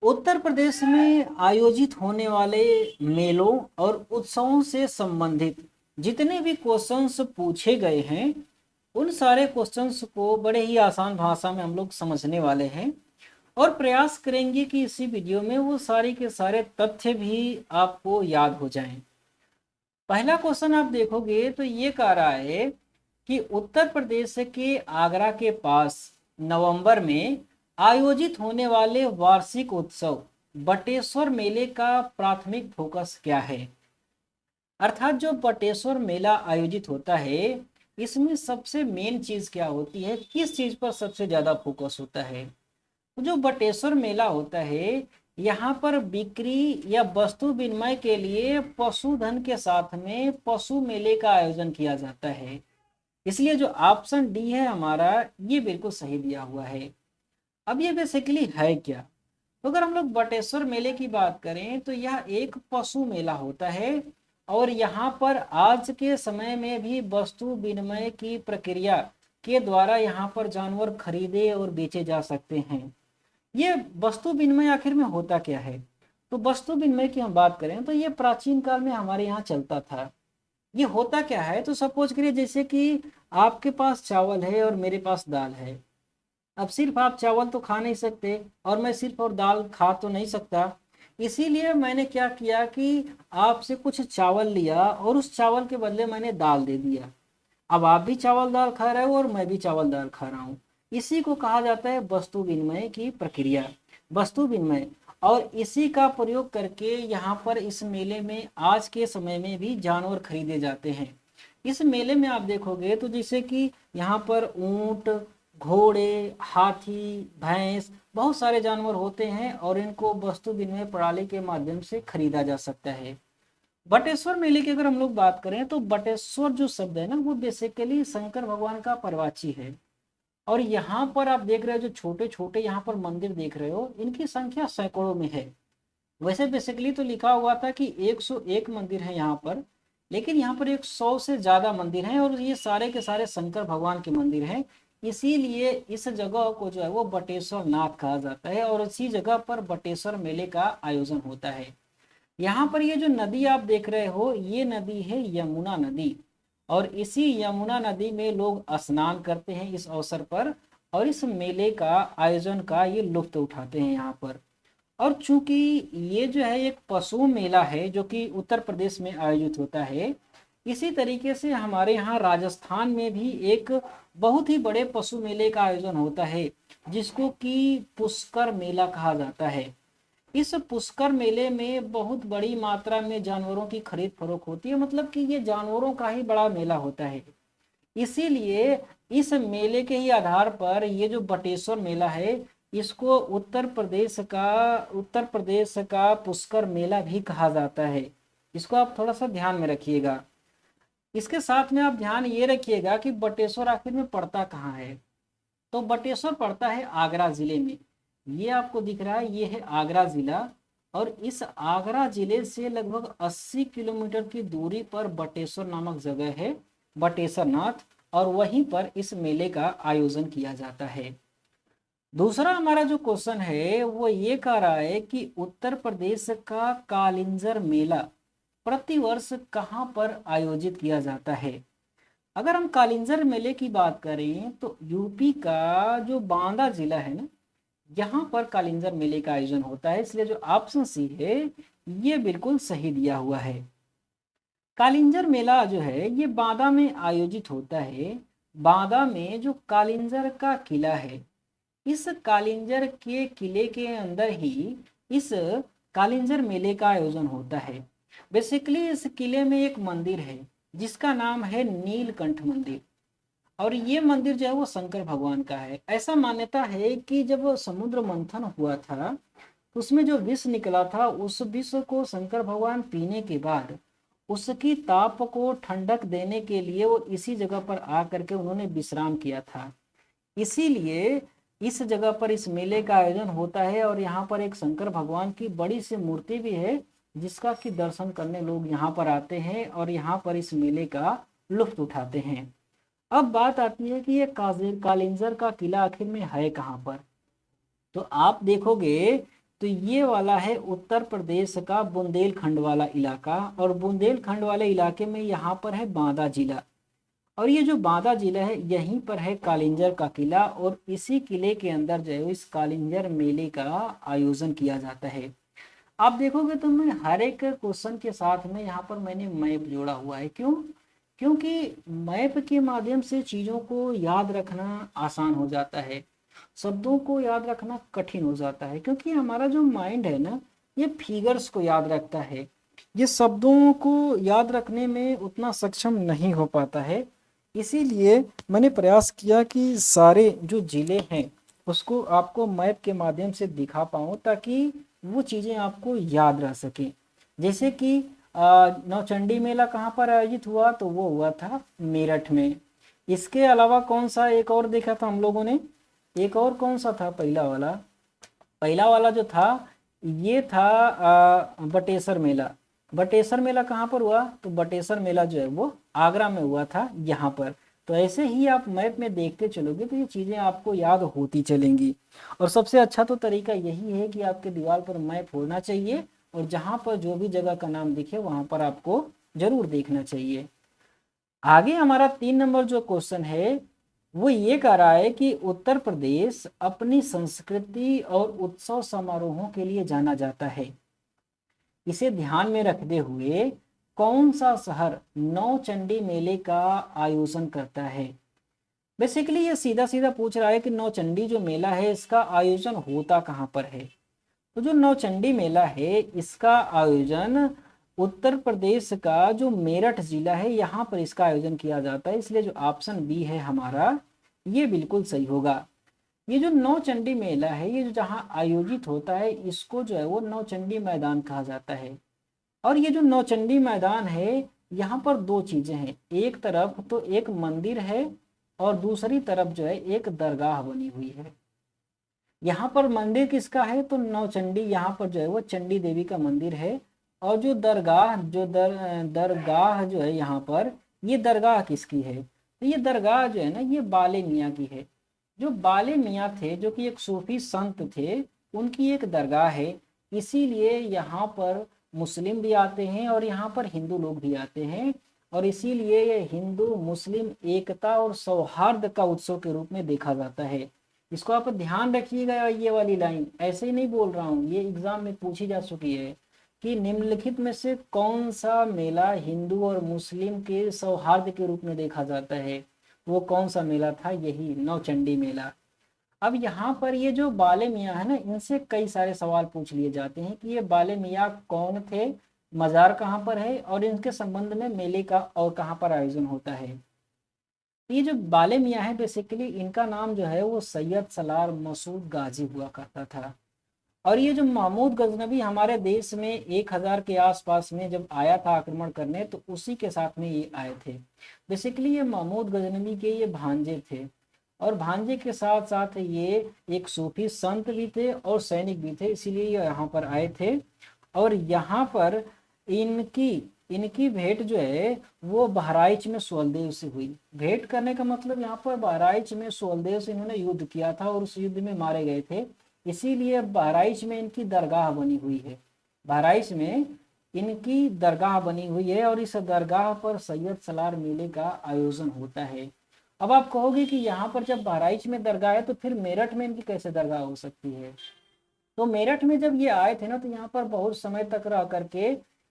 उत्तर प्रदेश में आयोजित होने वाले मेलों और उत्सवों से संबंधित जितने भी क्वेश्चंस पूछे गए हैं उन सारे क्वेश्चंस को बड़े ही आसान भाषा में हम लोग समझने वाले हैं और प्रयास करेंगे कि इसी वीडियो में वो सारे के सारे तथ्य भी आपको याद हो जाएं। पहला क्वेश्चन आप देखोगे तो ये कह रहा है कि उत्तर प्रदेश के आगरा के पास नवंबर में आयोजित होने वाले वार्षिक उत्सव बटेश्वर मेले का प्राथमिक फोकस क्या है। अर्थात जो बटेश्वर मेला आयोजित होता है इसमें सबसे मेन चीज क्या होती है, किस चीज पर सबसे ज्यादा फोकस होता है। तो जो बटेश्वर मेला होता है यहाँ पर बिक्री या वस्तु विनिमय के लिए पशुधन के साथ में पशु मेले का आयोजन किया जाता है। इसलिए जो ऑप्शन डी है हमारा ये बिल्कुल सही दिया हुआ है। अब ये बेसिकली है क्या, तो अगर हम लोग बटेश्वर मेले की बात करें तो यह एक पशु मेला होता है और यहाँ पर आज के समय में भी वस्तु विनिमय की प्रक्रिया के द्वारा यहाँ पर जानवर खरीदे और बेचे जा सकते हैं। ये वस्तु विनिमय आखिर में होता क्या है, तो वस्तु विनिमय की हम बात करें तो ये प्राचीन काल में हमारे यहाँ चलता था। ये होता क्या है, तो सपोज करिए जैसे कि आपके पास चावल है और मेरे पास दाल है। अब सिर्फ आप चावल तो खा नहीं सकते और मैं सिर्फ और दाल खा तो नहीं सकता, इसीलिए मैंने क्या किया कि आपसे कुछ चावल लिया और उस चावल के बदले मैंने दाल दे दिया। अब आप भी चावल दाल खा रहे हो और मैं भी चावल दाल खा रहा हूँ। इसी को कहा जाता है वस्तु विनिमय की प्रक्रिया, वस्तु विनिमय। और इसी का प्रयोग करके यहाँ पर इस मेले में आज के समय में भी जानवर खरीदे जाते हैं। इस मेले में आप देखोगे तो जैसे कि यहाँ पर ऊंट, घोड़े, हाथी, भैंस, बहुत सारे जानवर होते हैं और इनको वस्तु विनिमय प्रणाली के माध्यम से खरीदा जा सकता है। बटेश्वर मेले की अगर हम लोग बात करें तो बटेश्वर जो शब्द है ना वो बेसिकली शंकर भगवान का परवाची है। और यहाँ पर आप देख रहे हो जो छोटे छोटे यहाँ पर मंदिर देख रहे हो इनकी संख्या सैकड़ों में है। वैसे बेसिकली तो लिखा हुआ था कि 101 मंदिर है यहाँ पर, लेकिन यहाँ पर 100 से ज्यादा मंदिर हैं और ये सारे के सारे शंकर भगवान के मंदिर हैं। इसीलिए इस जगह को जो है वो बटेश्वर नाथ कहा जाता है और इसी जगह पर बटेश्वर मेले का आयोजन होता है। यहाँ पर ये जो नदी आप देख रहे हो ये नदी है यमुना नदी और इसी यमुना नदी में लोग स्नान करते हैं इस अवसर पर और इस मेले का आयोजन का ये लुत्फ उठाते हैं यहाँ पर। और चूंकि ये जो है एक पशु मेला है जो कि उत्तर प्रदेश में आयोजित होता है, इसी तरीके से हमारे यहाँ राजस्थान में भी एक बहुत ही बड़े पशु मेले का आयोजन होता है जिसको कि पुष्कर मेला कहा जाता है। इस पुष्कर मेले में बहुत बड़ी मात्रा में जानवरों की खरीद फरोख्त होती है, मतलब कि ये जानवरों का ही बड़ा मेला होता है। इसीलिए इस मेले के ही आधार पर ये जो बटेश्वर मेला है इसको उत्तर प्रदेश का पुष्कर मेला भी कहा जाता है। इसको आप थोड़ा सा ध्यान में रखिएगा। इसके साथ में आप ध्यान ये रखिएगा कि बटेश्वर आखिर में पड़ता कहाँ है। तो बटेश्वर पड़ता है आगरा जिले में। ये आपको दिख रहा है ये है आगरा जिला और इस आगरा जिले से लगभग 80 किलोमीटर की दूरी पर बटेश्वर नामक जगह है, बटेश्वर नाथ, और वहीं पर इस मेले का आयोजन किया जाता है। दूसरा हमारा जो क्वेश्चन है वो ये कह रहा है कि उत्तर प्रदेश का कालिंजर मेला प्रतिवर्ष कहाँ पर आयोजित किया जाता है। अगर हम कालिंजर मेले की बात करें तो यूपी का जो बांदा जिला है ना यहाँ पर कालिंजर मेले का आयोजन होता है, इसलिए जो ऑप्शन सी है ये बिल्कुल सही दिया हुआ है। कालिंजर मेला जो है ये बांदा में आयोजित होता है। बांदा में जो कालिंजर का किला है इस कालिंजर के किले के अंदर ही इस कालिंजर मेले का आयोजन होता है। बेसिकली इस किले में एक मंदिर है जिसका नाम है नीलकंठ मंदिर और ये मंदिर जो है वो शंकर भगवान का है। ऐसा मान्यता है कि जब समुद्र मंथन हुआ था तो उसमें जो विष निकला था उस विष को शंकर भगवान पीने के बाद उसकी ताप को ठंडक देने के लिए वो इसी जगह पर आकर के उन्होंने विश्राम किया था। इसीलिए इस जगह पर इस मेले का आयोजन होता है और यहाँ पर एक शंकर भगवान की बड़ी सी मूर्ति भी है जिसका कि दर्शन करने लोग यहाँ पर आते हैं और यहाँ पर इस मेले का लुत्फ उठाते हैं। अब बात आती है कि ये कालिंजर का किला आखिर में है कहाँ पर। तो आप देखोगे तो ये वाला है उत्तर प्रदेश का बुंदेलखंड वाला इलाका, और बुंदेलखंड वाले इलाके में यहाँ पर है बांदा जिला। और ये जो बांदा जिला है यहीं पर है कालिंजर का किला, और इसी किले के अंदर जो है इस कालिंजर मेले का आयोजन किया जाता है। आप देखोगे तो मैं हर एक क्वेश्चन के साथ में यहाँ पर मैंने मैप जोड़ा हुआ है। क्यों? क्योंकि मैप के माध्यम से चीज़ों को याद रखना आसान हो जाता है, शब्दों को याद रखना कठिन हो जाता है, क्योंकि हमारा जो माइंड है ना ये फिगर्स को याद रखता है, ये शब्दों को याद रखने में उतना सक्षम नहीं हो पाता है। इसीलिए मैंने प्रयास किया कि सारे जो जिले हैं उसको आपको मैप के माध्यम से दिखा पाऊँ, ताकि वो चीज़ें आपको याद रह सकें। जैसे कि नौचंडी मेला कहाँ पर आयोजित हुआ, तो वो हुआ था मेरठ में। इसके अलावा कौन सा एक और देखा था हम लोगों ने, एक और कौन सा था, पहला वाला जो था ये था बटेसर मेला। बटेसर मेला कहाँ पर हुआ, तो बटेसर मेला जो है वो आगरा में हुआ था यहाँ पर। तो ऐसे ही आप मैप में देखते चलोगे तो ये चीज़ें आपको याद होती चलेंगी। और सबसे अच्छा तो तरीका यही है कि आपके दीवार पर मैप होना चाहिए, और जहाँ पर जो भी जगह का नाम दिखे वहाँ पर आपको जरूर देखना चाहिए। आगे हमारा 3 नंबर जो क्वेश्चन है वो ये कह रहा है कि उत्तर प्रदेश अपनी संस्कृति और उत्सव समारोहों के लिए जाना जाता है। इसे ध्यान में रखते हुए कौन सा शहर नौचंडी मेले का आयोजन करता है? बेसिकली ये सीधा सीधा पूछ रहा है कि नौचंडी जो मेला है इसका आयोजन होता कहाँ पर है। तो जो नौचंडी मेला है इसका आयोजन उत्तर प्रदेश का जो मेरठ जिला है यहाँ पर इसका आयोजन किया जाता है, इसलिए जो ऑप्शन बी है हमारा ये बिल्कुल सही होगा। ये जो नौचंडी मेला है ये जो जहाँ आयोजित होता है इसको जो है वो नौचंडी मैदान कहा जाता है। और ये जो नौचंडी मैदान है यहाँ पर दो चीजें हैं, एक तरफ तो एक मंदिर है और दूसरी तरफ जो है एक दरगाह बनी हुई है। यहाँ पर मंदिर किसका है, तो नौचंडी, यहाँ पर जो है वो चंडी देवी का मंदिर है। और जो दरगाह जो है यहाँ पर, ये दरगाह किसकी है, तो ये दरगाह जो है ना ये बाले मियाँ की है। जो बाले मियाँ थे जो कि एक सूफी संत थे, उनकी एक दरगाह है। इसीलिए यहाँ पर मुस्लिम भी आते हैं और यहाँ पर हिंदू लोग भी आते हैं, और इसीलिए ये हिंदू मुस्लिम एकता और सौहार्द का उत्सव के रूप में देखा जाता है। इसको आप ध्यान रखिएगा, ये वाली लाइन ऐसे ही नहीं बोल रहा हूँ, ये एग्जाम में पूछी जा चुकी है कि निम्नलिखित में से कौन सा मेला हिंदू और मुस्लिम के सौहार्द के रूप में देखा जाता है, वो कौन सा मेला था, यही नौचंडी मेला। अब यहाँ पर ये जो बाले मियाँ है ना इनसे कई सारे सवाल पूछ लिए जाते हैं कि ये बाले मियाँ कौन थे, मज़ार कहाँ पर है, और इनके संबंध में मेले का और कहाँ पर आयोजन होता है। ये जो बाले मियाँ है बेसिकली इनका नाम जो है वो सैयद सलार मसूद गाजी हुआ करता था। और ये जो महमूद गजनबी हमारे देश में 1000 के आसपास में जब आया था आक्रमण करने, तो उसी के साथ में ये आए थे। बेसिकली ये महमूद गजनबी के ये भांजे थे, और भांजे के साथ साथ ये एक सूफी संत भी थे और सैनिक भी थे, इसीलिए ये यहाँ पर आए थे। और यहाँ पर इनकी इनकी भेंट जो है वो बहराइच में सुहलदेव से हुई। भेंट करने का मतलब यहाँ पर बहराइच में सुहलदेव से इन्होंने युद्ध किया था और उस युद्ध में मारे गए थे, इसीलिए बहराइच में इनकी दरगाह बनी हुई है। बहराइच में इनकी दरगाह बनी हुई है और इस दरगाह पर सैयद सलार मेले का आयोजन होता है। अब आप कहोगे कि यहाँ पर जब बहराइच में दरगाह है तो फिर मेरठ में इनकी कैसे दरगाह हो सकती है। तो मेरठ में जब ये आए थे ना तो यहाँ पर बहुत समय तक रह करके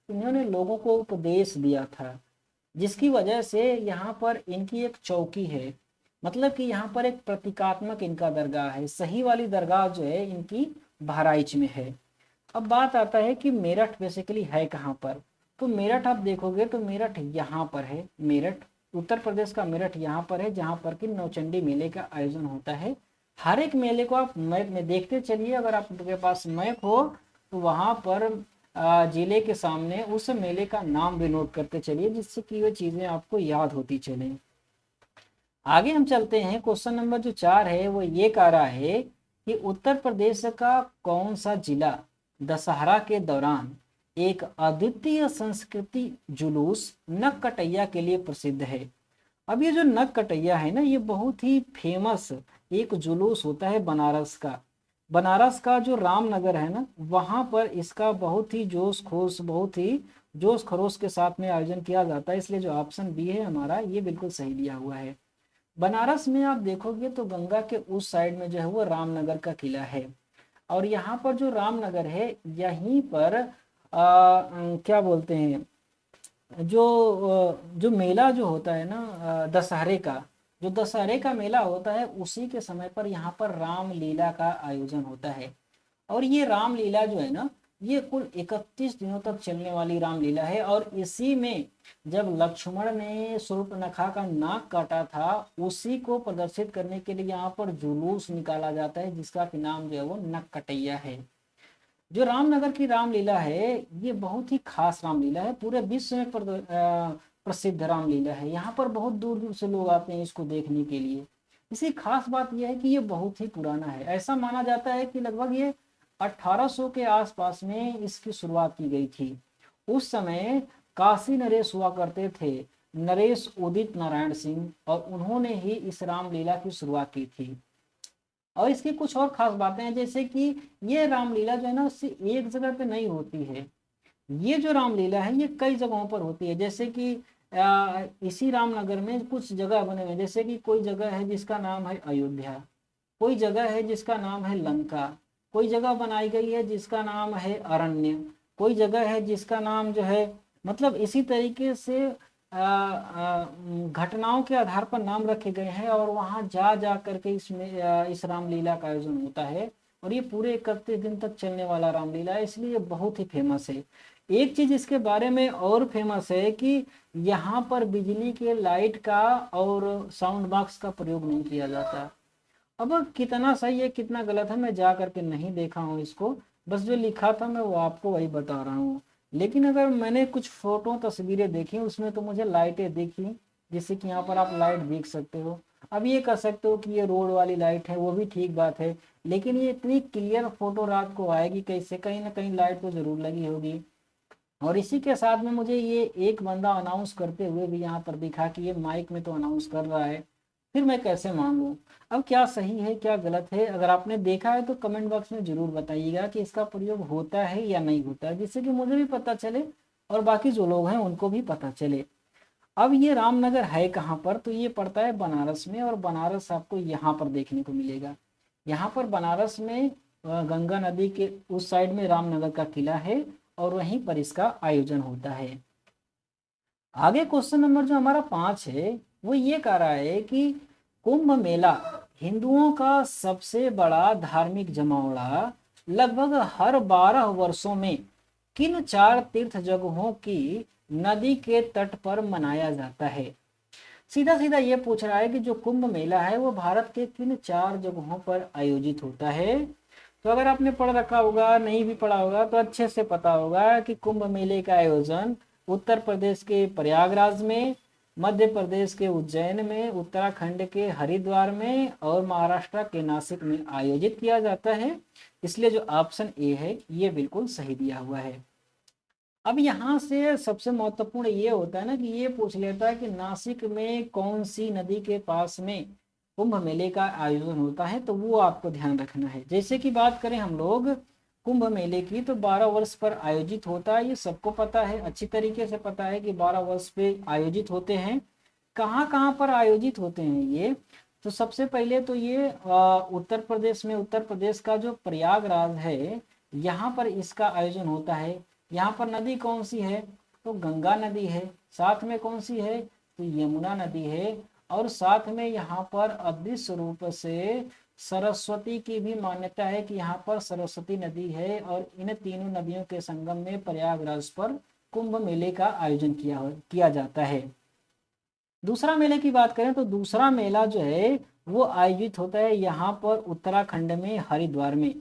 इन्होंने लोगों को उपदेश दिया था, जिसकी वजह से यहाँ पर इनकी एक चौकी है, मतलब कि यहाँ पर एक प्रतीकात्मक इनका दरगाह है। सही वाली दरगाह जो है इनकी बहराइच में है। अब बात आता है कि मेरठ बेसिकली है कहाँ पर, तो मेरठ आप देखोगे तो मेरठ यहाँ पर है। मेरठ उत्तर प्रदेश का मेरठ यहाँ पर है, जहाँ पर कि नौचंडी मेले का आयोजन होता है। हर एक मेले को आप मैप में देखते चलिए, अगर आपके पास मैप हो तो वहाँ पर जिले के सामने उस मेले का नाम भी नोट करते चलिए, जिससे कि वो चीज़ें आपको याद होती चलें। आगे हम चलते हैं, क्वेश्चन नंबर जो 4 है वो ये कह रहा है कि उत्तर प्रदेश का कौन सा जिला दशहरा के दौरान एक अद्वितीय संस्कृति जुलूस नक कटैया के लिए प्रसिद्ध है। अब ये जो नक कटैया है ना ये बहुत ही फेमस एक जुलूस होता है बनारस का। बनारस का जो रामनगर है ना, वहां पर इसका बहुत ही जोश खोश, बहुत ही जोश खरोश के साथ में आयोजन किया जाता है, इसलिए जो ऑप्शन बी है हमारा ये बिल्कुल सही दिया हुआ है। बनारस में आप देखोगे तो गंगा के उस साइड में जो है वो रामनगर का किला है, और यहाँ पर जो रामनगर है यहीं पर क्या बोलते हैं, जो मेला जो होता है ना दशहरे का, जो दशहरे का मेला होता है उसी के समय पर यहाँ पर रामलीला का आयोजन होता है। और ये रामलीला जो है ना, ये कुल 31 दिनों तक चलने वाली रामलीला है, और इसी में जब लक्ष्मण ने शूर्पणखा का नाक काटा था, उसी को प्रदर्शित करने के लिए यहाँ पर जुलूस निकाला जाता है, जिसका कि नाम जो है वो नक्कटैया है। जो रामनगर की रामलीला है ये बहुत ही खास रामलीला है, पूरे विश्व में प्रसिद्ध रामलीला है। यहाँ पर बहुत दूर दूर से लोग आते हैं इसको देखने के लिए। इसी खास बात यह है कि ये बहुत ही पुराना है, ऐसा माना जाता है कि लगभग ये 1800 के आसपास में इसकी शुरुआत की गई थी। उस समय काशी नरेश हुआ करते थे, नरेश उदित नारायण सिंह, और उन्होंने ही इस रामलीला की शुरुआत की थी। और इसकी कुछ और खास बातें हैं, जैसे कि ये रामलीला जो है ना सिर्फ एक जगह पे नहीं होती है, ये जो रामलीला है ये कई जगहों पर होती है। जैसे कि इसी रामनगर में कुछ जगह बने हुए हैं, जैसे कि कोई जगह है जिसका नाम है अयोध्या, कोई जगह है जिसका नाम है लंका, कोई जगह बनाई गई है जिसका नाम है अरण्य, कोई जगह है जिसका नाम जो है, मतलब इसी तरीके से घटनाओं के आधार पर नाम रखे गए हैं, और वहां जा जा करके इसमें इस रामलीला का आयोजन होता है। और ये पूरे 31 दिन तक चलने वाला रामलीला है, इसलिए ये बहुत ही फेमस है। एक चीज इसके बारे में और फेमस है कि यहाँ पर बिजली के लाइट का और साउंड बॉक्स का प्रयोग नहीं किया जाता। अब कितना सही है कितना गलत है मैं जा करके नहीं देखा हूँ इसको, बस जो लिखा था मैं वो आपको वही बता रहा हूँ। लेकिन अगर मैंने कुछ फोटो तस्वीरें देखी उसमें तो मुझे लाइटें दिखी, जैसे कि यहाँ पर आप लाइट देख सकते हो। अब ये कह सकते हो कि ये रोड वाली लाइट है, वो भी ठीक बात है, लेकिन ये इतनी क्लियर फोटो रात को आएगी कैसे, कहीं ना कहीं लाइट तो जरूर लगी होगी। और इसी के साथ में मुझे ये एक बंदा अनाउंस करते हुए भी यहाँ पर दिखा कि ये माइक में तो अनाउंस कर रहा है, फिर मैं कैसे मांगू। अब क्या सही है क्या गलत है, अगर आपने देखा है तो कमेंट बॉक्स में जरूर बताइएगा कि इसका प्रयोग होता है या नहीं होता है, जिससे कि मुझे भी पता चले और बाकी जो लोग हैं उनको भी पता चले। अब ये रामनगर है कहाँ पर, तो ये पड़ता है बनारस में, और बनारस आपको यहाँ पर देखने को मिलेगा। यहाँ पर बनारस में गंगा नदी के उस साइड में रामनगर का किला है, और वहीं पर इसका आयोजन होता है। आगे क्वेश्चन नंबर जो हमारा 5 है वो ये कह रहा है कि कुंभ मेला हिंदुओं का सबसे बड़ा धार्मिक जमावड़ा लगभग हर 12 वर्षों में किन 4 तीर्थ जगहों की नदी के तट पर मनाया जाता है। सीधा सीधा ये पूछ रहा है कि जो कुंभ मेला है वो भारत के किन 4 जगहों पर आयोजित होता है। तो अगर आपने पढ़ रखा होगा, नहीं भी पढ़ा होगा तो अच्छे से पता होगा कि कुंभ मेले का आयोजन उत्तर प्रदेश के प्रयागराज में, मध्य प्रदेश के उज्जैन में, उत्तराखंड के हरिद्वार में और महाराष्ट्र के नासिक में आयोजित किया जाता है। इसलिए जो ऑप्शन ए है ये बिल्कुल सही दिया हुआ है। अब यहाँ से सबसे महत्वपूर्ण ये होता है ना कि ये पूछ लेता है कि नासिक में कौन सी नदी के पास में कुंभ मेले का आयोजन होता है, तो वो आपको ध्यान रखना है। जैसे कि बात करें हम लोग कुंभ मेले की, तो 12 वर्ष पर आयोजित होता है, ये सबको पता है, अच्छी तरीके से पता है कि 12 वर्ष पे आयोजित होते हैं। कहाँ कहाँ पर आयोजित होते हैं ये, तो सबसे पहले तो ये उत्तर प्रदेश में, उत्तर प्रदेश का जो प्रयागराज है यहाँ पर इसका आयोजन होता है। यहाँ पर नदी कौन सी है, तो गंगा नदी है, साथ में कौन सी है, तो यमुना नदी है, और साथ में यहाँ पर अदृश्य रूप से सरस्वती की भी मान्यता है कि यहाँ पर सरस्वती नदी है, और इन तीनों नदियों के संगम में प्रयागराज पर कुंभ मेले का आयोजन किया जाता है। दूसरा मेले की बात करें तो दूसरा मेला जो है वो आयोजित होता है यहाँ पर उत्तराखंड में हरिद्वार में।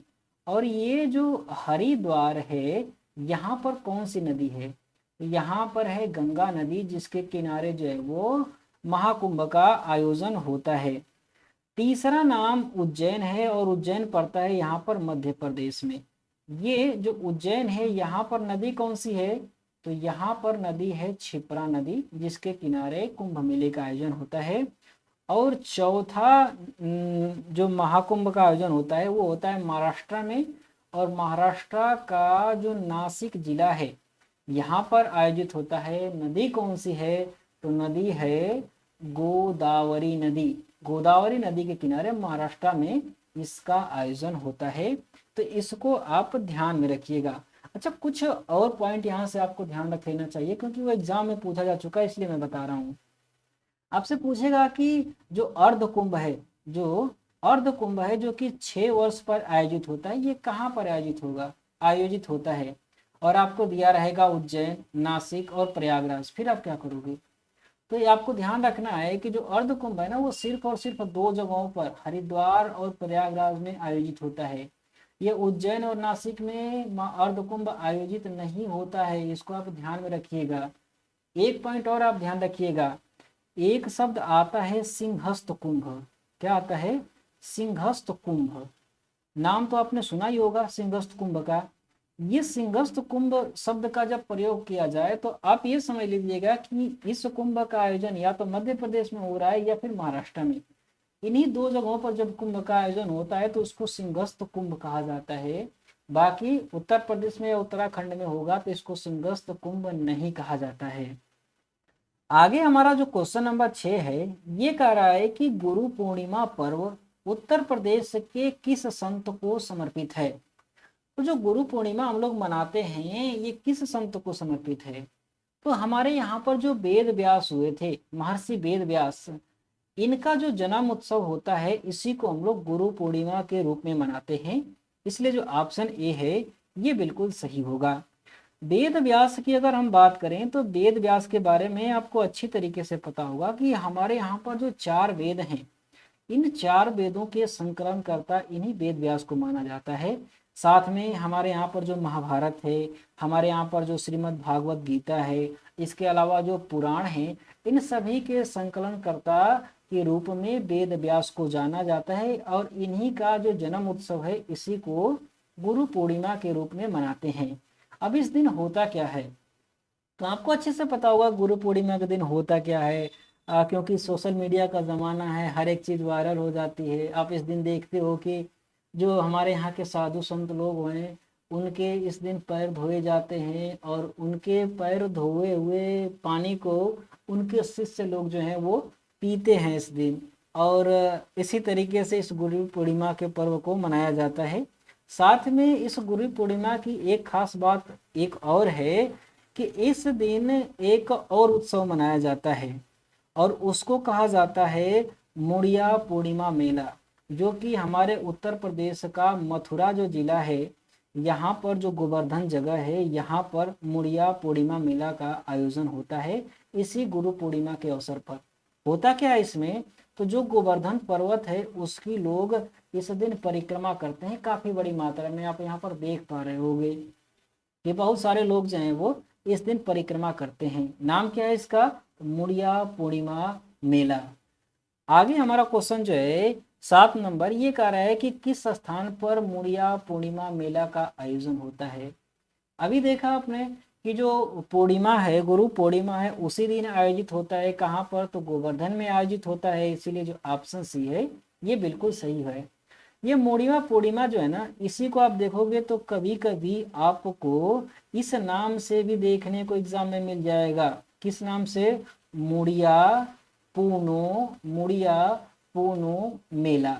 और ये जो हरिद्वार है यहाँ पर कौन सी नदी है, तो यहाँ पर है गंगा नदी, जिसके किनारे जो है वो महाकुंभ का आयोजन होता है। तीसरा नाम उज्जैन है, और उज्जैन पड़ता है यहाँ पर मध्य प्रदेश में। ये जो उज्जैन है यहाँ पर नदी कौन सी है, तो यहाँ पर नदी है क्षिप्रा नदी, जिसके किनारे कुंभ मेले का आयोजन होता है। और चौथा जो महाकुंभ का आयोजन होता है वो होता है महाराष्ट्र में, और महाराष्ट्र का जो नासिक जिला है यहाँ पर आयोजित होता है। नदी कौन सी है? तो नदी है गोदावरी नदी। गोदावरी नदी के किनारे महाराष्ट्र में इसका आयोजन होता है, तो इसको आप ध्यान में रखिएगा। अच्छा, कुछ और पॉइंट यहाँ से आपको ध्यान रख लेना चाहिए क्योंकि वो एग्जाम में पूछा जा चुका है, इसलिए मैं बता रहा हूँ। आपसे पूछेगा कि जो अर्ध कुंभ है, जो अर्ध कुंभ है जो कि 6 वर्ष पर आयोजित होता है, ये कहाँ पर आयोजित होता है? और आपको दिया रहेगा उज्जैन, नासिक और प्रयागराज। फिर आप क्या करोगे? तो ये आपको ध्यान रखना है कि जो अर्ध कुंभ है ना, वो सिर्फ और सिर्फ 2 जगहों पर, हरिद्वार और प्रयागराज में आयोजित होता है। ये उज्जैन और नासिक में अर्ध कुंभ आयोजित नहीं होता है, इसको आप ध्यान में रखिएगा। एक पॉइंट और आप ध्यान रखिएगा, एक शब्द आता है सिंहस्थ कुंभ। क्या आता है? सिंहस्थ कुंभ। नाम तो आपने सुना ही होगा सिंहस्थ कुंभ का। ये सिंहस्थ कुंभ शब्द का जब प्रयोग किया जाए तो आप ये समझ लीजिएगा कि इस कुंभ का आयोजन या तो मध्य प्रदेश में हो रहा है या फिर महाराष्ट्र में। इन्हीं 2 जगहों पर जब कुंभ का आयोजन होता है तो उसको सिंहस्थ कुंभ कहा जाता है। बाकी उत्तर प्रदेश में या उत्तराखंड में होगा तो इसको सिंहस्थ कुंभ नहीं कहा जाता है। आगे हमारा जो क्वेश्चन नंबर 6 है, ये कह रहा है कि गुरु पूर्णिमा पर्व उत्तर प्रदेश के किस संत को समर्पित है? तो जो गुरु पूर्णिमा हम लोग मनाते हैं ये किस संत को समर्पित है? तो हमारे यहाँ पर जो वेद व्यास हुए थे, महर्षि वेद व्यास, इनका जो जन्म उत्सव होता है इसी को हम लोग गुरु पूर्णिमा के रूप में मनाते हैं। इसलिए जो ऑप्शन ए है ये बिल्कुल सही होगा। वेद व्यास की अगर हम बात करें तो वेद व्यास के बारे में आपको अच्छी तरीके से पता होगा कि हमारे यहाँ पर जो 4 वेद हैं, इन 4 वेदों के संकलनकर्ता इन्हीं वेद व्यास को माना जाता है। साथ में हमारे यहाँ पर जो महाभारत है, हमारे यहाँ पर जो श्रीमद् भागवत गीता है, इसके अलावा जो पुराण हैं, इन सभी के संकलनकर्ता के रूप में वेद व्यास को जाना जाता है और इन्हीं का जो जन्म उत्सव है इसी को गुरु पूर्णिमा के रूप में मनाते हैं। अब इस दिन होता क्या है? तो आपको अच्छे से पता होगा गुरु पूर्णिमा के दिन होता क्या है, क्योंकि सोशल मीडिया का ज़माना है, हर एक चीज़ वायरल हो जाती है। आप इस दिन देखते हो कि जो हमारे यहाँ के साधु संत लोग हैं उनके इस दिन पैर धोए जाते हैं और उनके पैर धोए हुए पानी को उनके शिष्य लोग जो हैं वो पीते हैं इस दिन। और इसी तरीके से इस गुरु पूर्णिमा के पर्व को मनाया जाता है। साथ में इस गुरु पूर्णिमा की एक खास बात एक और है कि इस दिन एक और उत्सव मनाया जाता है और उसको कहा जाता है मुड़िया पूर्णिमा मेला, जो कि हमारे उत्तर प्रदेश का मथुरा जो जिला है यहाँ पर जो गोवर्धन जगह है यहाँ पर मुड़िया पूर्णिमा मेला का आयोजन होता है इसी गुरु पूर्णिमा के अवसर पर। होता क्या है इसमें? तो जो गोवर्धन पर्वत है उसकी लोग इस दिन परिक्रमा करते हैं काफी बड़ी मात्रा में। आप यहाँ पर देख पा रहे होंगे कि बहुत सारे लोग जो हैं वो इस दिन परिक्रमा करते हैं। नाम क्या है इसका? मुड़िया पूर्णिमा मेला। आगे हमारा क्वेश्चन जो है 7 नंबर, ये कह रहा है कि किस स्थान पर मुड़िया पूर्णिमा मेला का आयोजन होता है? अभी देखा आपने कि जो पूर्णिमा है, गुरु पूर्णिमा है, उसी दिन आयोजित होता है। कहाँ पर? तो गोवर्धन में आयोजित होता है। इसीलिए जो ऑप्शन सी है ये बिल्कुल सही है। ये मुड़िया पूर्णिमा जो है ना, इसी को आप देखोगे तो कभी कभी आपको इस नाम से भी देखने को एग्जाम में मिल जाएगा। किस नाम से? मुड़िया पूनो मेला।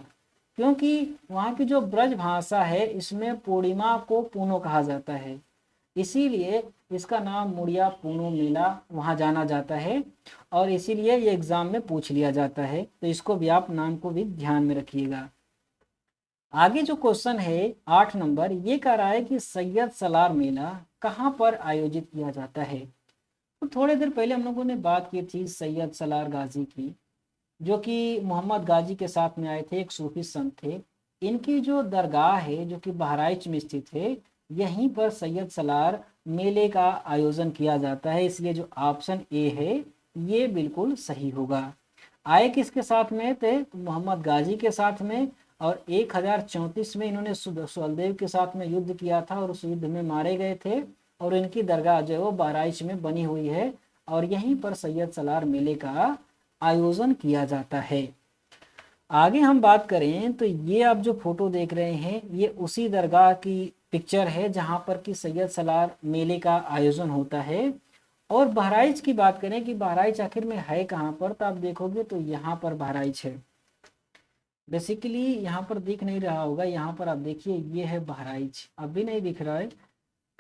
क्योंकि वहाँ की जो ब्रज भाषा है इसमें पूर्णिमा को पूनो कहा जाता है, इसीलिए इसका नाम मुड़िया पूनो मेला वहाँ जाना जाता है और इसीलिए ये एग्जाम में पूछ लिया जाता है। तो इसको भी आप नाम को भी ध्यान में रखिएगा। आगे जो क्वेश्चन है 8 नंबर, ये कह रहा है कि सैयद सलार मेला कहाँ पर आयोजित किया जाता है? तो थोड़ी देर पहले हम लोगों ने बात की थी सैयद सलार गाजी की, जो कि मोहम्मद गाजी के साथ में आए थे, एक सूफी संत थे। इनकी जो दरगाह है जो कि बहराइच में स्थित है, यहीं पर सैयद सलार मेले का आयोजन किया जाता है। इसलिए जो ऑप्शन ए है ये बिल्कुल सही होगा। आए किसके साथ में थे? तो मोहम्मद गाजी के साथ में, और 1034 में इन्होंने सुहलदेव के साथ में युद्ध किया था और उस युद्ध में मारे गए थे। और इनकी दरगाह जो है वो बहराइच में बनी हुई है और यहीं पर सैयद सलार मेले का आयोजन किया जाता है। आगे हम बात करें तो ये आप जो फोटो देख रहे हैं ये उसी दरगाह की पिक्चर है जहाँ पर कि सैयद सलार मेले का आयोजन होता है। और बहराइच की बात करें कि बहराइच आखिर में है कहाँ पर, तो आप देखोगे तो यहाँ पर बहराइच है। बेसिकली यहाँ पर दिख नहीं रहा होगा, यहाँ पर आप देखिए ये है बहराइच। अब भी नहीं दिख रहा है,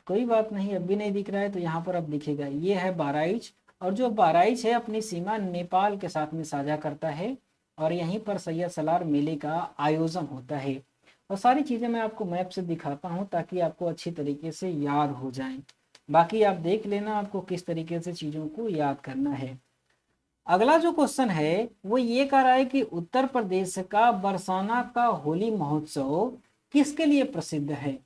कोई बात नहीं, अब भी नहीं दिख रहा है तो यहाँ पर अब दिखेगा, ये है बहराइच। और जो बहराइच है अपनी सीमा नेपाल के साथ में साझा करता है और यहीं पर सैयद सलार मेले का आयोजन होता है। और सारी चीज़ें मैं आपको मैप से दिखाता हूँ ताकि आपको अच्छी तरीके से याद हो जाए। बाकी आप देख लेना आपको किस तरीके से चीज़ों को याद करना है। अगला जो क्वेश्चन है वो ये कह रहा है कि उत्तर प्रदेश का बरसाना का होली महोत्सव किसके लिए प्रसिद्ध है।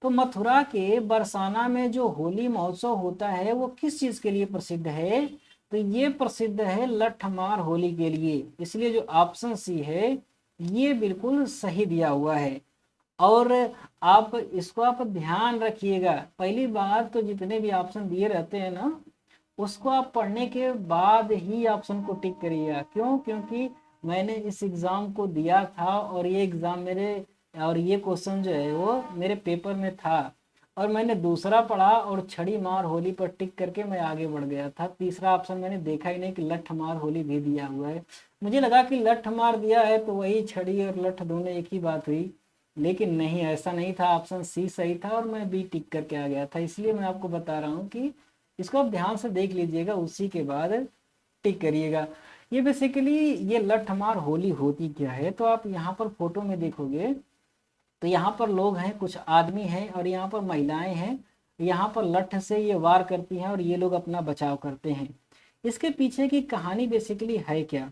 तो मथुरा के बरसाना में जो होली महोत्सव होता है वो किस चीज के लिए प्रसिद्ध है, तो ये प्रसिद्ध है लठमार होली के लिए। इसलिए जो ऑप्शन सी है ये बिल्कुल सही दिया हुआ है। और आप इसको आप ध्यान रखिएगा, पहली बात तो जितने भी ऑप्शन दिए रहते हैं ना उसको आप पढ़ने के बाद ही ऑप्शन को टिक करिएगा। क्यों? क्योंकि मैंने इस एग्ज़ाम को दिया था और ये एग्ज़ाम मेरे और ये क्वेश्चन जो है वो मेरे पेपर में था और मैंने दूसरा पढ़ा और छड़ी मार होली पर टिक करके मैं आगे बढ़ गया था। तीसरा ऑप्शन मैंने देखा ही नहीं कि लठ मार होली भी दिया हुआ है। मुझे लगा कि लठ मार दिया है तो वही छड़ी और लठ दोनों एक ही बात हुई, लेकिन नहीं, ऐसा नहीं था। ऑप्शन सी सही था और मैं बी टिक करके आ गया था। इसलिए मैं आपको बता रहा हूँ कि इसको आप ध्यान से देख लीजिएगा, उसी के बाद टिक करिएगा। ये बेसिकली ये लठमार होली होती क्या है, तो आप यहाँ पर फोटो में देखोगे तो यहाँ पर लोग हैं, कुछ आदमी हैं और यहाँ पर महिलाएं हैं। यहाँ पर लठ से ये वार करती हैं और ये लोग अपना बचाव करते हैं। इसके पीछे की कहानी बेसिकली है क्या,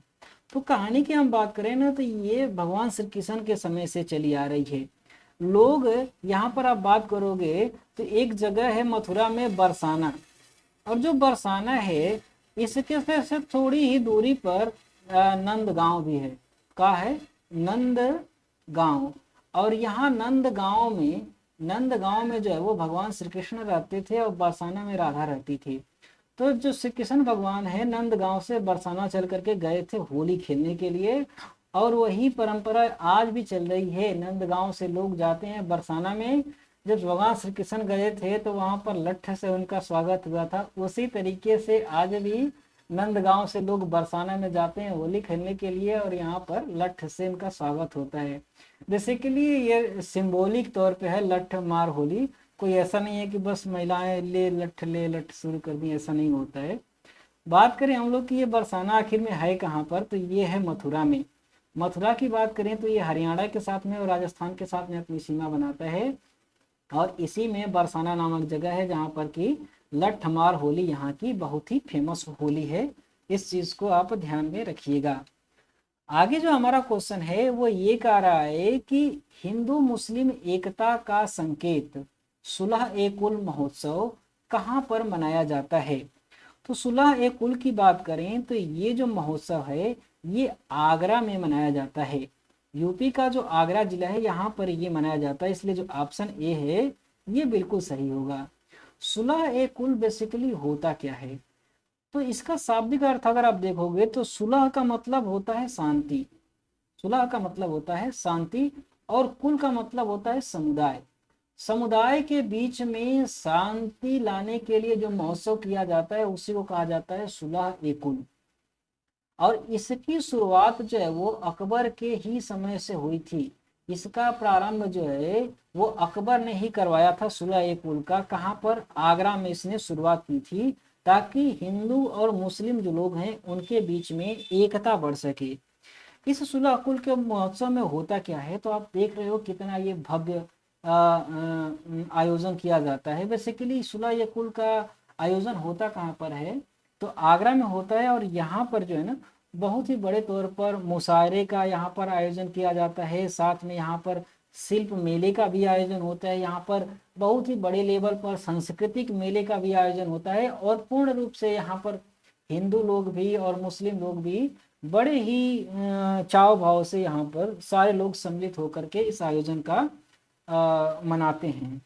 तो कहानी की हम बात करें ना तो ये भगवान श्री कृष्ण के समय से चली आ रही है। लोग यहाँ पर आप बात करोगे तो एक जगह है मथुरा में बरसाना, और जो बरसाना है इसके से थोड़ी ही दूरी पर नंद गांव भी है। का है? नंद गांव। और यहाँ नंद गांव में जो है वो भगवान श्री कृष्ण रहते थे और बरसाना में राधा रहती थी। तो जो श्री कृष्ण भगवान है नंद गांव से बरसाना चल करके गए थे होली खेलने के लिए, और वही परंपरा आज भी चल रही है। नंद गांव से लोग जाते हैं बरसाना में। जब भगवान श्री कृष्ण गए थे तो वहां पर लठ से उनका स्वागत हुआ था। उसी तरीके से आज भी नंदगांव से लोग बरसाना में जाते हैं होली खेलने के लिए और यहाँ पर लठ से उनका स्वागत होता है। बेसिकली ये सिंबॉलिक तौर पे है लठ मार होली। कोई ऐसा नहीं है कि बस महिलाएं ले लठ शुरू कर दी, ऐसा नहीं होता है। बात करें हम लोग कि ये बरसाना आखिर में है कहाँ पर, तो ये है मथुरा में। मथुरा की बात करें तो ये हरियाणा के साथ में और राजस्थान के साथ में अपनी सीमा बनाता है। और इसी में बरसाना नामक जगह है जहाँ पर कि लठमार होली यहाँ की बहुत ही फेमस होली है। इस चीज को आप ध्यान में रखिएगा। आगे जो हमारा क्वेश्चन है वो ये कह रहा है कि हिंदू मुस्लिम एकता का संकेत सुलह ए कुल महोत्सव कहाँ पर मनाया जाता है। तो सुलह ए कुल की बात करें तो ये जो महोत्सव है ये आगरा में मनाया जाता है। यूपी का जो आगरा जिला है यहाँ पर ये मनाया जाता है। इसलिए जो ऑप्शन ए है ये बिल्कुल सही होगा। सुलह ए कुल बेसिकली होता क्या है, तो इसका शाब्दिक अर्थ अगर आप देखोगे तो सुलह का मतलब होता है शांति। सुलह का मतलब होता है शांति और कुल का मतलब होता है समुदाय। समुदाय के बीच में शांति लाने के लिए जो महोत्सव किया जाता है उसी को कहा जाता है सुलह ए कुल। और इसकी शुरुआत जो है वो अकबर के ही समय से हुई थी। इसका प्रारंभ जो है वो अकबर ने ही करवाया था सुलह ए कुल का। कहाँ पर? आगरा में इसने शुरुआत की थी ताकि हिंदू और मुस्लिम जो लोग हैं उनके बीच में एकता बढ़ सके। इस सुलह कुल के महोत्सव में होता क्या है, तो आप देख रहे हो कितना ये भव्य आयोजन किया जाता है। बेसिकली सुलह ए कुल का आयोजन होता कहाँ पर है, तो आगरा में होता है। और यहाँ पर जो है ना बहुत ही बड़े तौर पर मुशायरे का यहाँ पर आयोजन किया जाता है। साथ में यहाँ पर शिल्प मेले का भी आयोजन होता है। यहाँ पर बहुत ही बड़े लेवल पर सांस्कृतिक मेले का भी आयोजन होता है। और पूर्ण रूप से यहाँ पर हिंदू लोग भी और मुस्लिम लोग भी बड़े ही चाव भाव से यहाँ पर सारे लोग सम्मिलित होकर के इस आयोजन का मनाते हैं।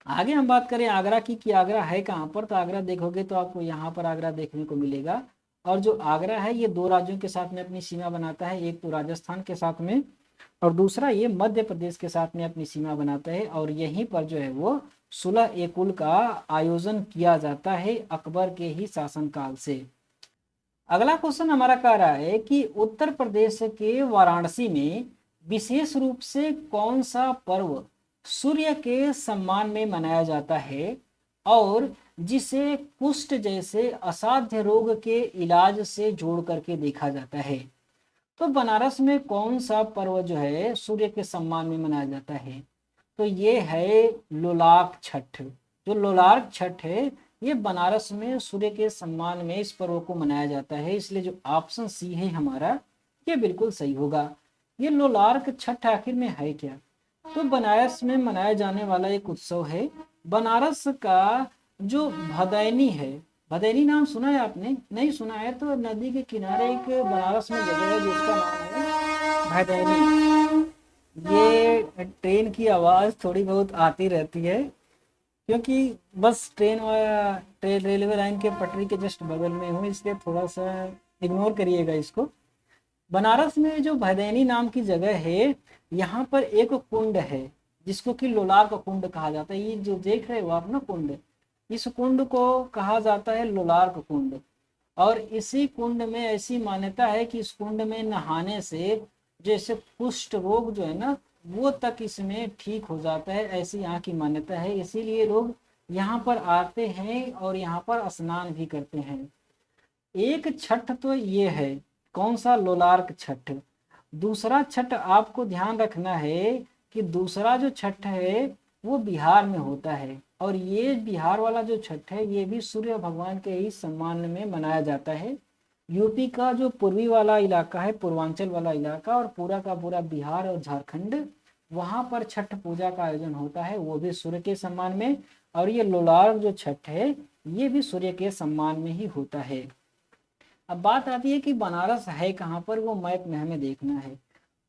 आगे हम बात करें आगरा की कि आगरा है कहाँ पर, तो आगरा देखोगे तो आपको यहाँ पर आगरा देखने को मिलेगा। और जो आगरा है ये दो राज्यों के साथ में अपनी सीमा बनाता है, एक तो राजस्थान के साथ में और दूसरा ये मध्य प्रदेश के साथ में अपनी सीमा बनाता है। और यहीं पर जो है वो सुलह ए कुल का आयोजन किया जाता है अकबर के ही शासनकाल से। अगला क्वेश्चन हमारा कह रहा है कि उत्तर प्रदेश के वाराणसी में विशेष रूप से कौन सा पर्व सूर्य के सम्मान में मनाया जाता है और जिसे कुष्ठ जैसे असाध्य रोग के इलाज से जोड़ करके देखा जाता है। तो बनारस में कौन सा पर्व जो है सूर्य के सम्मान में मनाया जाता है, तो ये है लोलार्क छठ। जो लोलार्क छठ है ये बनारस में सूर्य के सम्मान में इस पर्व को मनाया जाता है, इसलिए जो ऑप्शन सी है हमारा ये बिल्कुल सही होगा। ये लोलार्क छठ आखिर में है क्या, तो बनारस में मनाया जाने वाला एक उत्सव है। बनारस का जो भदैनी है, भदैनी नाम सुना है आपने, नहीं सुना है तो नदी के किनारे एक बनारस में जगह है जिसका नाम है भदैनी। ये ट्रेन की आवाज़ थोड़ी बहुत आती रहती है क्योंकि बस ट्रेन रेलवे लाइन के पटरी के जस्ट बगल में हूँ, इसलिए थोड़ा सा इग्नोर करिएगा इसको। बनारस में जो भदैनी नाम की जगह है यहाँ पर एक कुंड है जिसको कि लोलार्क कुंड कहा जाता है। ये जो देख रहे हो आप ना कुंड, इस कुंड को कहा जाता है लोलार्क कुंड। और इसी कुंड में ऐसी मान्यता है कि इस कुंड में नहाने से जैसे कुष्ठ रोग जो है ना वो तक इसमें ठीक हो जाता है, ऐसी यहाँ की मान्यता है। इसीलिए लोग यहाँ पर आते हैं और यहाँ पर स्नान भी करते हैं। एक छठ तो ये है, कौन सा, लोलार्क छठ। दूसरा छठ आपको ध्यान रखना है कि दूसरा जो छठ है वो बिहार में होता है और ये बिहार वाला जो छठ है ये भी सूर्य भगवान के ही सम्मान में मनाया जाता है। यूपी का जो पूर्वी वाला इलाका है, पूर्वांचल वाला इलाका और पूरा का पूरा बिहार और झारखंड, वहाँ पर छठ पूजा का आयोजन होता है, वो भी सूर्य के सम्मान में। और ये लोलार्क जो छठ है ये भी सूर्य के सम्मान में ही होता है। अब बात आती है कि बनारस है कहाँ पर, वो मैप में हमें देखना है।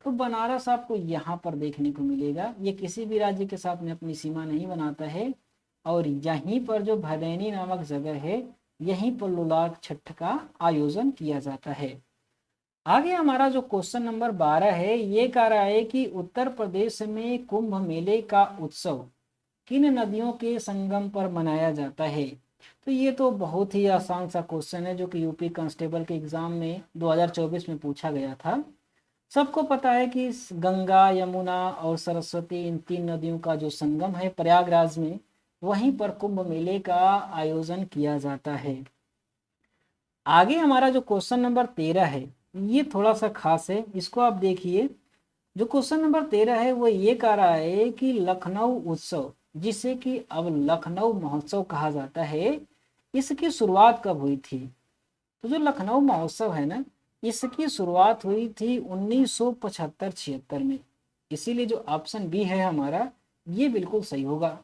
तो बनारस आपको यहाँ पर देखने को मिलेगा, ये किसी भी राज्य के साथ में अपनी सीमा नहीं बनाता है और यहीं पर जो भदैनी नामक जगह है यहीं पर लोलार्क छठ का आयोजन किया जाता है। आगे हमारा जो क्वेश्चन नंबर 12 है ये कह रहा है कि उत्तर प्रदेश में कुंभ मेले का उत्सव किन नदियों के संगम पर मनाया जाता है। तो ये तो बहुत ही आसान सा क्वेश्चन है जो कि यूपी कांस्टेबल के एग्जाम में 2024 में पूछा गया था। सबको पता है कि गंगा, यमुना और सरस्वती, इन तीन नदियों का जो संगम है प्रयागराज में, वहीं पर कुंभ मेले का आयोजन किया जाता है। आगे हमारा जो क्वेश्चन नंबर 13 है ये थोड़ा सा खास है, इसको आप देखिए। जो क्वेश्चन नंबर 13 है वो ये कह रहा है कि लखनऊ उत्सव, जिसे कि अब लखनऊ महोत्सव कहा जाता है, इसकी शुरुआत कब हुई थी। तो जो लखनऊ महोत्सव है ना इसकी शुरुआत हुई थी 1975-76 में, इसीलिए जो ऑप्शन बी है हमारा ये बिल्कुल सही होगा।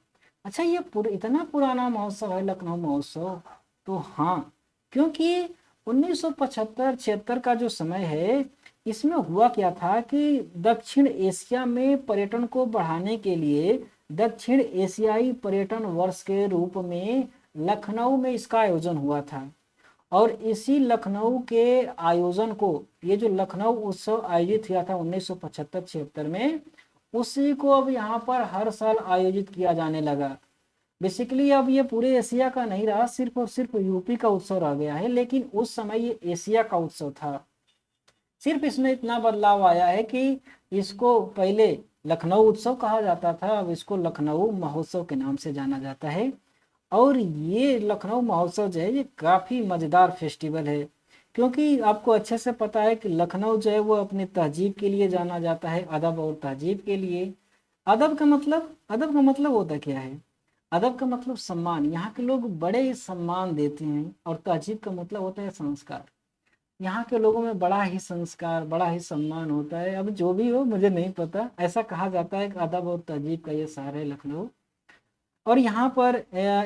अच्छा, ये इतना पुराना महोत्सव है लखनऊ महोत्सव, तो हाँ, क्योंकि 1975-76 का जो समय है इसमें हुआ क्या था कि दक्षिण एशिया में पर्यटन को बढ़ाने के लिए दक्षिण एशियाई पर्यटन वर्ष के रूप में लखनऊ में इसका आयोजन हुआ था। और इसी लखनऊ के आयोजन को, ये जो लखनऊ उत्सव आयोजित हुआ था 1975-76 में, उसी को अब यहाँ पर हर साल आयोजित किया जाने लगा। बेसिकली अब ये पूरे एशिया का नहीं रहा, सिर्फ और सिर्फ यूपी का उत्सव रह गया है, लेकिन उस समय ये एशिया का उत्सव था। सिर्फ इसमें इतना बदलाव आया है कि इसको पहले लखनऊ उत्सव कहा जाता था, अब इसको लखनऊ महोत्सव के नाम से जाना जाता है। और ये लखनऊ महोत्सव जो है ये काफ़ी मज़ेदार फेस्टिवल है, क्योंकि आपको अच्छे से पता है कि लखनऊ जो है वो अपनी तहजीब के लिए जाना जाता है, अदब और तहजीब के लिए। अदब का मतलब होता क्या है, अदब का मतलब सम्मान, यहाँ के लोग बड़े ही सम्मान देते हैं। और तहजीब का मतलब होता है संस्कार, यहाँ के लोगों में बड़ा ही संस्कार, बड़ा ही सम्मान होता है। अब जो भी हो मुझे नहीं पता, ऐसा कहा जाता है कि अदब और तहजीब का ये शहर है लखनऊ। और यहाँ पर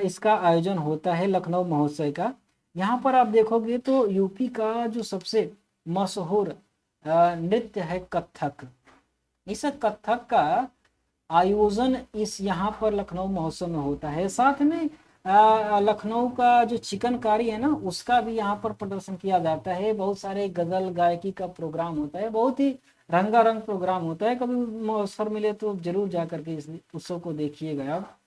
इसका आयोजन होता है लखनऊ महोत्सव का। यहाँ पर आप देखोगे तो यूपी का जो सबसे मशहूर नृत्य है कथक, इस कथक का आयोजन इस यहाँ पर लखनऊ महोत्सव में होता है। साथ में लखनऊ का जो चिकनकारी है ना उसका भी यहाँ पर प्रदर्शन किया जाता है। बहुत सारे गजल गायकी का प्रोग्राम होता है, बहुत ही रंगारंग प्रोग्राम होता है। कभी अवसर मिले तो जरूर जा करके इस उत्सव को देखिएगा आप।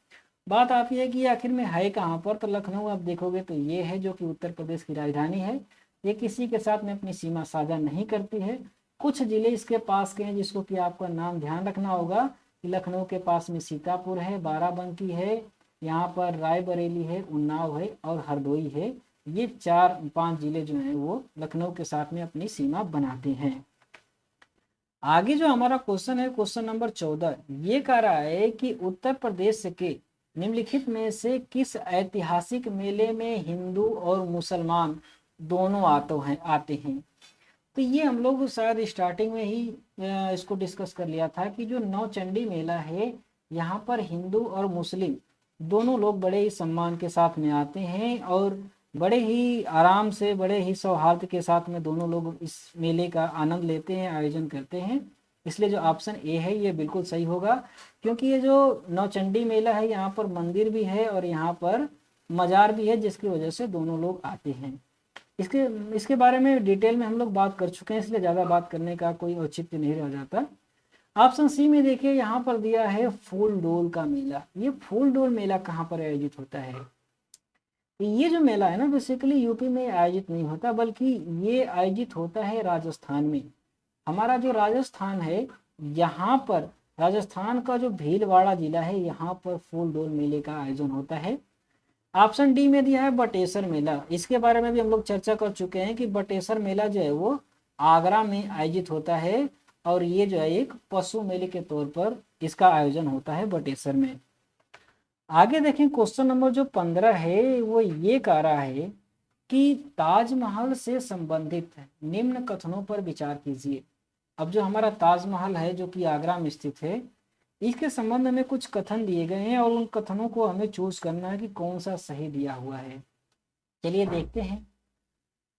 बात आती है कि आखिर में है कहाँ पर, तो लखनऊ आप देखोगे तो ये है जो कि उत्तर प्रदेश की राजधानी है। ये किसी के साथ में अपनी सीमा साझा नहीं करती है। कुछ जिले इसके पास के हैं जिसको कि आपका नाम ध्यान रखना होगा कि लखनऊ के पास में सीतापुर है, बाराबंकी है, यहाँ पर रायबरेली है, उन्नाव है और हरदोई है। ये 4-5 जिले जो हैं वो लखनऊ के साथ में अपनी सीमा बनाते हैं। आगे जो हमारा क्वेश्चन है, क्वेश्चन नंबर 14, ये कह रहा है कि उत्तर प्रदेश के निम्नलिखित में से किस ऐतिहासिक मेले में हिंदू और मुसलमान दोनों आते हैं। तो ये हम लोग शायद स्टार्टिंग में ही इसको डिस्कस कर लिया था कि जो नौचंडी मेला है यहाँ पर हिंदू और मुस्लिम दोनों लोग बड़े ही सम्मान के साथ में आते हैं और बड़े ही आराम से, बड़े ही सौहार्द के साथ में दोनों लोग इस मेले का आनंद लेते हैं, आयोजन करते हैं। इसलिए जो ऑप्शन ए है ये बिल्कुल सही होगा, क्योंकि ये जो नौचंडी मेला है यहाँ पर मंदिर भी है और यहाँ पर मजार भी है, जिसकी वजह से दोनों लोग आते हैं। इसके इसके बारे में डिटेल में हम लोग बात कर चुके हैं, इसलिए ज़्यादा बात करने का कोई औचित्य नहीं रह जाता। ऑप्शन सी में देखिए यहाँ पर दिया है फूल डोल का मेला। ये फूल डोल मेला कहाँ पर आयोजित होता है। ये जो मेला है ना बेसिकली यूपी में आयोजित नहीं होता, बल्कि ये आयोजित होता है राजस्थान में। हमारा जो राजस्थान है यहाँ पर, राजस्थान का जो भीलवाड़ा जिला है यहाँ पर फूल डोल मेले का आयोजन होता है। ऑप्शन डी में दिया है बटेसर मेला। इसके बारे में भी हम लोग चर्चा कर चुके हैं कि बटेसर मेला जो है वो आगरा में आयोजित होता है और ये जो है एक पशु मेले के तौर पर इसका आयोजन होता है बटेसर में। आगे देखें क्वेश्चन नंबर जो 15 है वो ये कह रहा है कि ताजमहल से संबंधित निम्न कथनों पर विचार कीजिए। अब जो हमारा ताजमहल है जो कि आगरा में स्थित है, इसके संबंध में कुछ कथन दिए गए हैं और उन कथनों को हमें चूज करना है कि कौन सा सही दिया हुआ है। चलिए देखते हैं।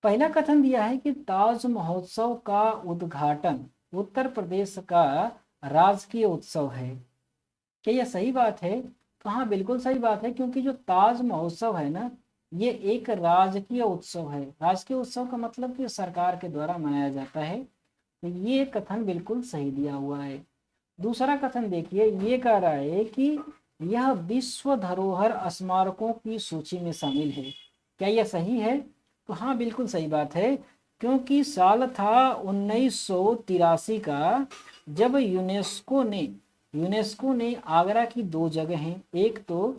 पहला कथन दिया है कि ताज महोत्सव का उद्घाटन उत्तर प्रदेश का राजकीय उत्सव है। क्या यह सही बात है। तो हाँ बिल्कुल सही बात है, क्योंकि जो ताज महोत्सव है ना ये एक राजकीय उत्सव है। राजकीय उत्सव का मतलब कि सरकार के द्वारा मनाया जाता है। तो ये कथन बिल्कुल सही दिया हुआ है। दूसरा कथन देखिए, ये कह रहा है कि यह विश्व धरोहर स्मारकों की सूची में शामिल है। क्या यह सही है। तो हाँ बिल्कुल सही बात है, क्योंकि साल था 1983 का जब यूनेस्को ने आगरा की 2 जगह हैं, एक तो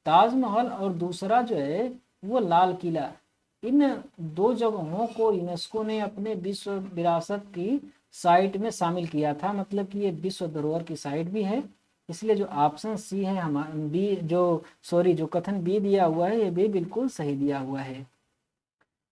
ताजमहल और दूसरा जो है वो लाल किला, इन 2 जगहों को यूनेस्को ने अपने विश्व विरासत की साइट में शामिल किया था। मतलब कि ये विश्व धरोहर की साइट भी है। इसलिए जो ऑप्शन सी है हमारा बी जो कथन बी दिया हुआ है ये भी बिल्कुल सही दिया हुआ है।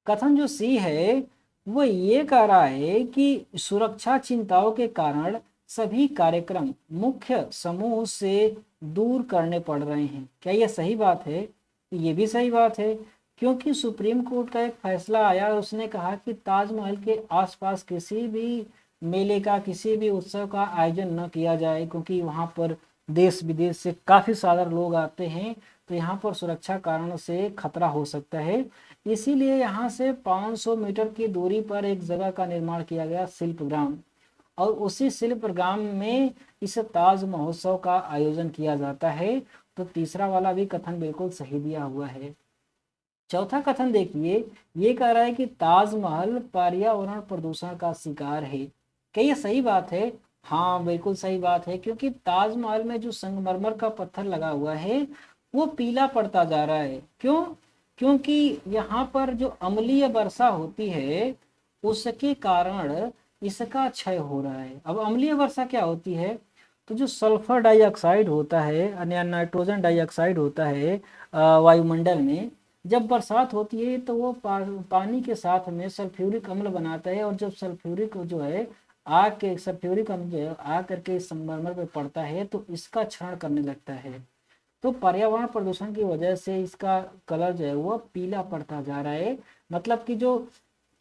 कथन जो सी है वो ये कह रहा है कि सुरक्षा चिंताओं के कारण सभी कार्यक्रम मुख्य समूह से दूर करने पड़ रहे हैं। क्या यह सही बात है। ये भी सही बात है, क्योंकि सुप्रीम कोर्ट का एक फैसला आया, उसने कहा कि ताजमहल के आसपास किसी भी मेले का, किसी भी उत्सव का आयोजन न किया जाए, क्योंकि वहाँ पर देश विदेश से काफ़ी सारे लोग आते हैं, तो यहाँ पर सुरक्षा कारण से खतरा हो सकता है। इसीलिए यहाँ से 500 मीटर की दूरी पर एक जगह का निर्माण किया गया, शिल्पग्राम, और उसी शिल्पग्राम में इस ताज महोत्सव का आयोजन किया जाता है। तो तीसरा वाला भी कथन बिल्कुल सही दिया हुआ है। चौथा कथन देखिए, ये कह रहा है कि ताजमहल पर्यावरण प्रदूषण का शिकार है। क्या ये सही बात है। हाँ बिल्कुल सही बात है, क्योंकि ताजमहल में जो संगमरमर का पत्थर लगा हुआ है वो पीला पड़ता जा रहा है। क्यों। क्योंकि यहाँ पर जो अम्लीय वर्षा होती है उसके कारण इसका क्षय हो रहा है। अब अम्लीय वर्षा क्या होती है, तो जो सल्फर डाइऑक्साइड होता है या नाइट्रोजन डाइऑक्साइड होता है वायुमंडल में, जब बरसात होती है तो वो पानी के साथ में सल्फ्यूरिक अम्ल बनाता है, और जब सल्फ्यूरिक जो है सल्फ्यूरिक अम्ल जो है आ करके संगमरमर पे पड़ता है तो इसका क्षरण करने लगता है। तो पर्यावरण प्रदूषण की वजह से इसका कलर जो है वो पीला पड़ता जा रहा है। मतलब कि जो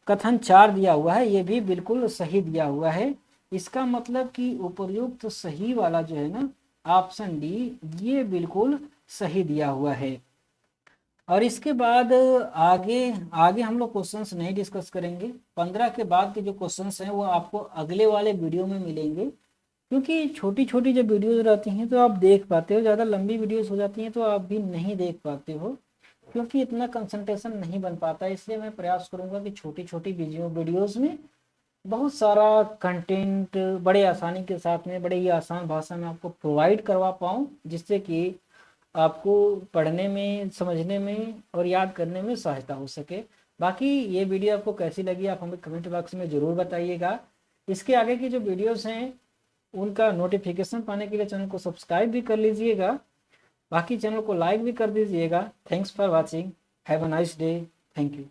कथन 4 दिया हुआ है ये भी बिल्कुल सही दिया हुआ है। इसका मतलब कि उपयुक्त सही वाला जो है ना ऑप्शन डी ये बिल्कुल सही दिया हुआ है। और इसके बाद आगे आगे हम लोग क्वेश्चंस नहीं डिस्कस करेंगे। 15 के बाद के जो क्वेश्चंस हैं वो आपको अगले वाले वीडियो में मिलेंगे, क्योंकि छोटी छोटी जब वीडियोज रहती हैं तो आप देख पाते हो, ज़्यादा लंबी वीडियोज हो जाती हैं तो आप भी नहीं देख पाते हो, क्योंकि इतना कंसंट्रेशन नहीं बन पाता। इसलिए मैं प्रयास करूंगा कि छोटी छोटी वीडियोज़ में बहुत सारा कंटेंट बड़े आसानी के साथ में, बड़े ही आसान भाषा में आपको प्रोवाइड करवा पाऊँ, जिससे कि आपको पढ़ने में, समझने में और याद करने में सहायता हो सके। बाकी ये वीडियो आपको कैसी लगी आप हमें कमेंट बॉक्स में ज़रूर बताइएगा। इसके आगे की जो वीडियोस हैं उनका नोटिफिकेशन पाने के लिए चैनल को सब्सक्राइब भी कर लीजिएगा, बाकी चैनल को लाइक भी कर दीजिएगा। Thanks for watching, have a nice day, thank you.